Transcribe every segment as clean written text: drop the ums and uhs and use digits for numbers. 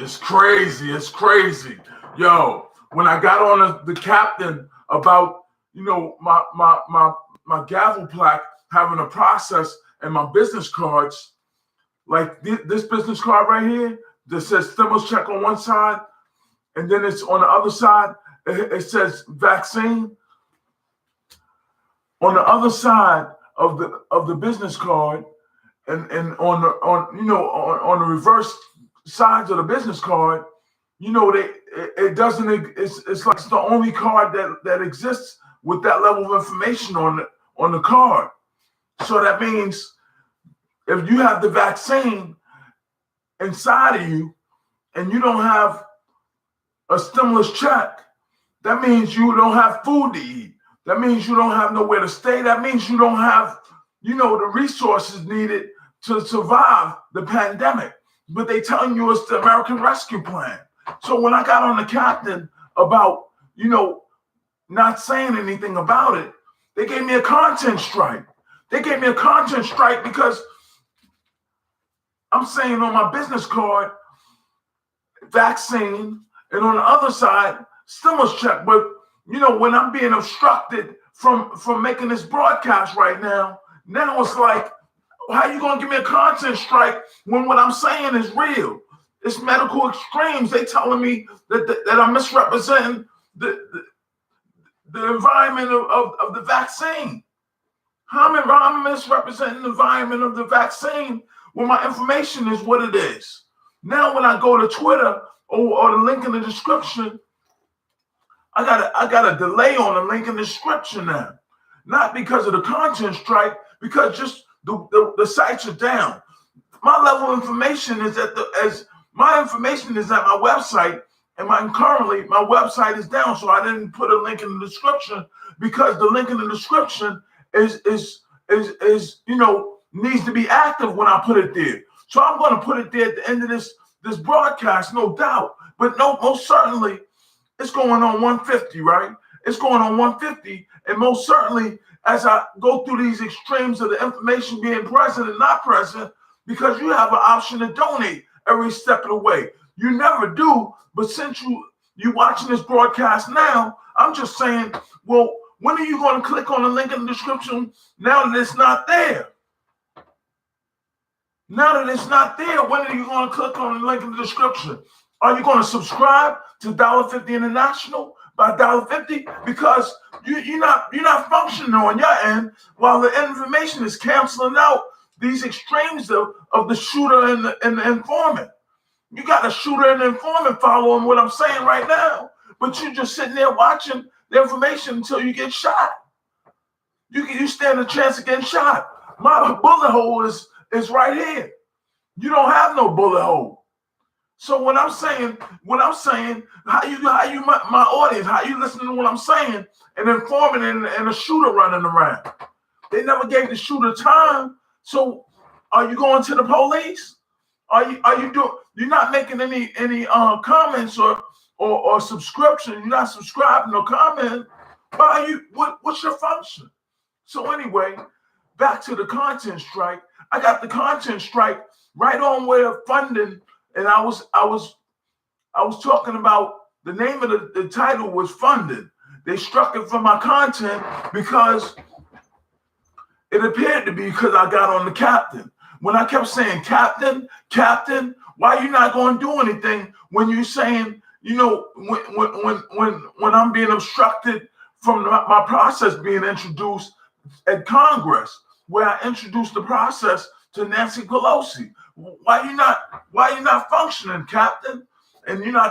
It's crazy. It's crazy. Yo, when I got on the captain about, my gavel plaque having a process and my business cards, like this business card right here that says stimulus check on one side, and then it's on the other side, it says vaccine. On the other side of the business card, and on the reverse sides of the business card, it doesn't. It's like it's the only card that exists with that level of information on the card. So that means if you have the vaccine inside of you and you don't have a stimulus check, that means you don't have food to eat. That means you don't have nowhere to stay. That means you don't have, the resources needed to survive the pandemic. But they telling you it's the American Rescue Plan. So when I got on the captain about, not saying anything about it, they gave me a content strike. They gave me a content strike because I'm saying on my business card, vaccine, and on the other side, stimulus check. But when I'm being obstructed from making this broadcast right now it's like, how you gonna give me a content strike when what I'm saying is real? It's medical extremes. They telling me that I'm misrepresenting the environment of the vaccine. How am I misrepresenting the environment of the vaccine when my information is what it is? Now when I go to Twitter or the link in the description, I got a delay on the link in the description now. Not because of the content strike, because just the sites are down. My level of information is my information is at my website, and currently my website is down, so I didn't put a link in the description because the link in the description is needs to be active when I put it there. So I'm going to put it there at the end of this broadcast, no doubt. But most certainly, it's going on 150, right? It's going on 150, and most certainly, as I go through these extremes of the information being present and not present, because you have an option to donate every step of the way. You never do, but since you watching this broadcast now, I'm just saying, well, when are you going to click on the link in the description now that it's not there? Now that it's not there, when are you going to click on the link in the description? Are you going to subscribe to Dolla50 International by Dolla50? Because you're not functioning on your end while the information is canceling out these extremes of the shooter and the informant. You got a shooter and an informant following what I'm saying right now, but you're just sitting there watching the information until you get shot. You stand a chance of getting shot. My bullet hole is right here. You don't have no bullet hole. So when I'm saying, how you my audience, how you listening to what I'm saying, an informant and a shooter running around. They never gave the shooter time. So are you going to the police? You're not making any comments or subscription. You're not subscribing or commenting. What's your function? So anyway, back to the content strike. I got the content strike right on where funding, and I was talking about the name of the title was funded. They struck it from my content because it appeared to be because I got on the captain. When I kept saying, Captain, why are you not going to do anything when you're saying, when I'm being obstructed from my process being introduced at Congress, where I introduced the process to Nancy Pelosi? Why you not functioning, Captain? And I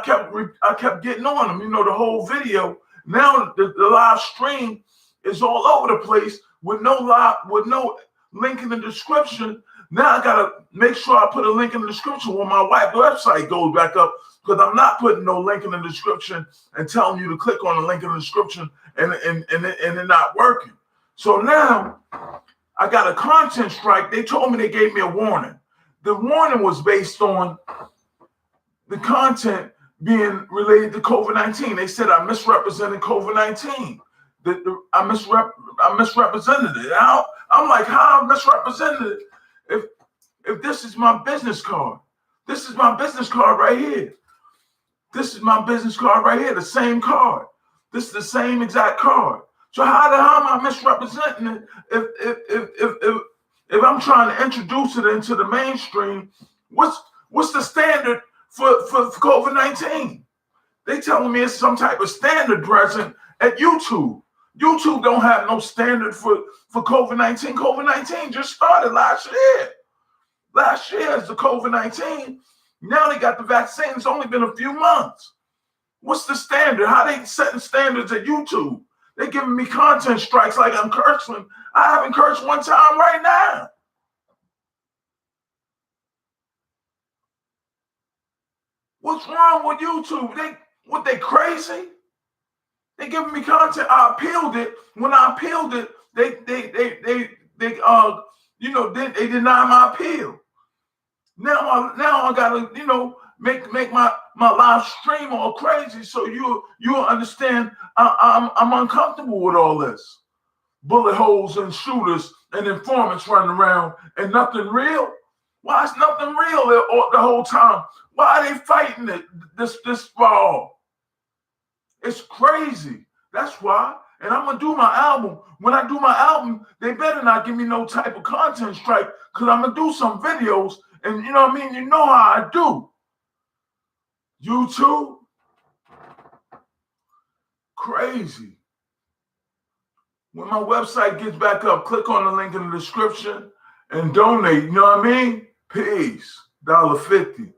kept getting on them. The whole video. Now the live stream is all over the place with no link in the description. Now I gotta make sure I put a link in the description when my website goes back up, because I'm not putting no link in the description and telling you to click on the link in the description and it not working. So now I got a content strike. They told me they gave me a warning. The warning was based on the content being related to COVID-19. They said I misrepresented COVID-19. I misrepresented it. I'm like, how I misrepresented it if this is my business card? This is my business card right here. This is my business card right here, the same card. This is the same exact card. So how the hell am I misrepresenting it if I'm trying to introduce it into the mainstream? What's the standard for COVID-19? They telling me it's some type of standard present at YouTube. YouTube don't have no standard for COVID-19. COVID-19 just started last year. Last year is the COVID-19. Now they got the vaccine. It's only been a few months. What's the standard? How they setting standards at YouTube? They giving me content strikes like I'm cursing. I haven't cursed one time right now. What's wrong with YouTube? They crazy? They giving me content. I appealed it. When I appealed it, they deny my appeal. Now I gotta make my live stream all crazy so you'll understand I'm uncomfortable with all this. Bullet holes and shooters and informants running around and nothing real. Why is nothing real the whole time? Why are they fighting it this fall? It's crazy. That's why. And I'm gonna do my album. When I do my album, they better not give me no type of content strike, because I'm gonna do some videos, and you know what I mean? You know how I do. YouTube? Crazy. When my website gets back up, click on the link in the description and donate. You know what I mean? Peace. $1.50.